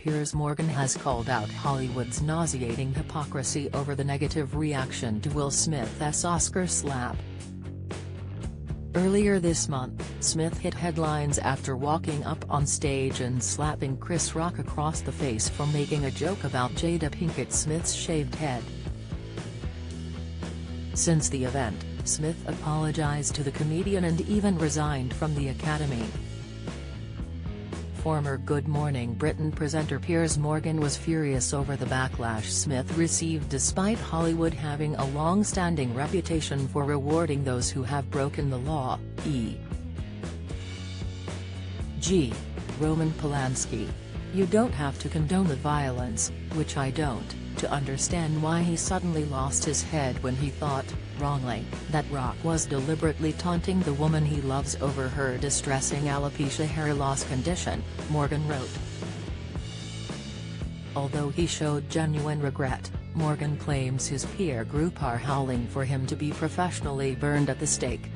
Piers Morgan has called out Hollywood's nauseating hypocrisy over the negative reaction to Will Smith's Oscar slap. Earlier this month, Smith hit headlines after walking up on stage and slapping Chris Rock across the face for making a joke about Jada Pinkett Smith's shaved head. Since the event, Smith apologized to the comedian and even resigned from the Academy. Former Good Morning Britain presenter Piers Morgan was furious over the backlash Smith received despite Hollywood having a long-standing reputation for rewarding those who have broken the law, e.g. Roman Polanski. You don't have to condone the violence, which I don't, to understand why he suddenly lost his head when he thought, wrongly, that Rock was deliberately taunting the woman he loves over her distressing alopecia hair loss condition, Morgan wrote. Although he showed genuine regret, Morgan claims his peer group are howling for him to be professionally burned at the stake.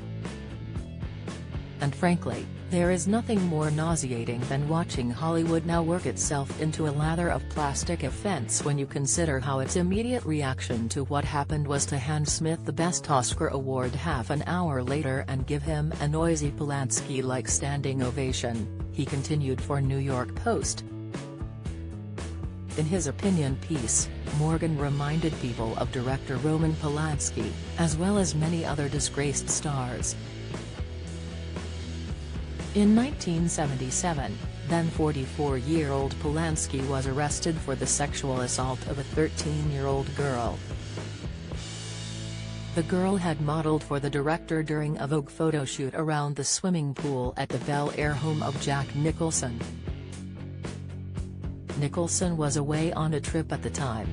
And frankly, there is nothing more nauseating than watching Hollywood now work itself into a lather of plastic offense when you consider how its immediate reaction to what happened was to hand Smith the Best Oscar award half an hour later and give him a noisy Polanski-like standing ovation, he continued for New York Post. In his opinion piece, Morgan reminded people of director Roman Polanski, as well as many other disgraced stars. In 1977, then 44-year-old Polanski was arrested for the sexual assault of a 13-year-old girl. The girl had modeled for the director during a Vogue photo shoot around the swimming pool at the Bel Air home of Jack Nicholson. Nicholson was away on a trip at the time.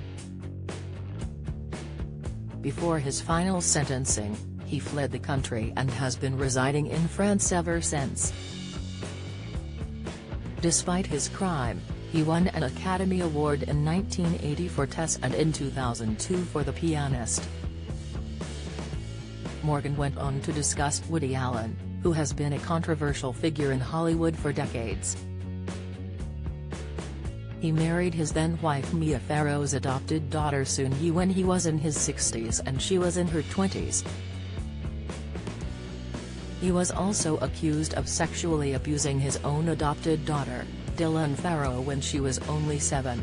Before his final sentencing, he fled the country and has been residing in France ever since. Despite his crime, he won an Academy Award in 1980 for Tess and in 2002 for The Pianist. Morgan went on to discuss Woody Allen, who has been a controversial figure in Hollywood for decades. He married his then-wife Mia Farrow's adopted daughter Soon-Yi when he was in his 60s and she was in her 20s. He was also accused of sexually abusing his own adopted daughter, Dylan Farrow, when she was only 7.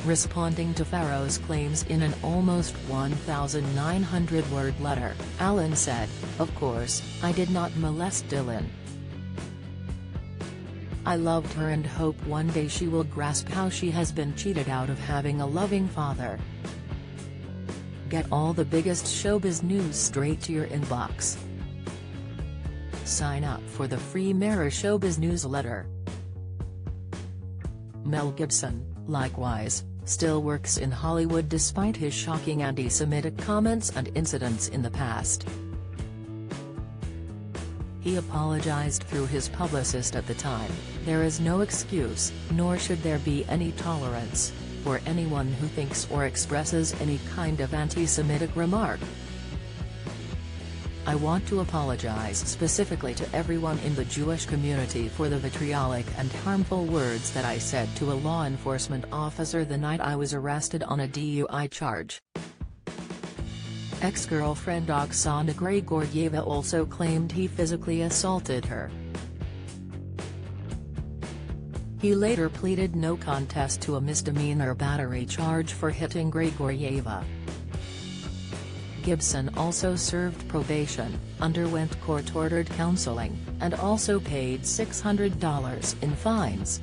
Responding to Farrow's claims in an almost 1,900-word letter, Allen said, "Of course, I did not molest Dylan. I loved her and hope one day she will grasp how she has been cheated out of having a loving father." Get all the biggest showbiz news straight to your inbox. Sign up for the free Mirror Showbiz newsletter. Mel Gibson, likewise, still works in Hollywood despite his shocking anti-Semitic comments and incidents in the past. He apologized through his publicist at the time. "There is no excuse, nor should there be any tolerance, for anyone who thinks or expresses any kind of anti-Semitic remark. I want to apologize specifically to everyone in the Jewish community for the vitriolic and harmful words that I said to a law enforcement officer the night I was arrested on a DUI charge." Ex-girlfriend Oksana Grigorieva also claimed he physically assaulted her. He later pleaded no contest to a misdemeanor battery charge for hitting Grigorieva. Gibson also served probation, underwent court-ordered counseling, and also paid $600 in fines.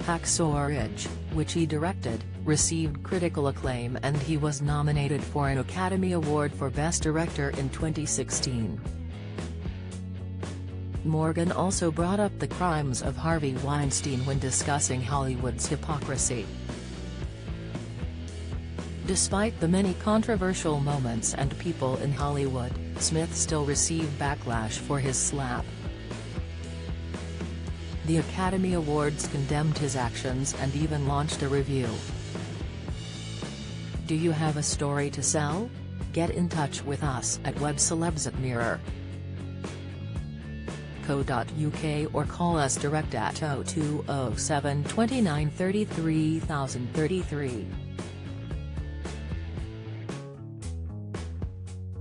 Hacksaw Ridge, which he directed, received critical acclaim and he was nominated for an Academy Award for Best Director in 2016. Morgan also brought up the crimes of Harvey Weinstein when discussing Hollywood's hypocrisy. Despite the many controversial moments and people in Hollywood, Smith still received backlash for his slap. The Academy Awards condemned his actions and even launched a review. Do you have a story to sell? Get in touch with us at webcelebs@mirror. or call us direct at 0207 29 33 033.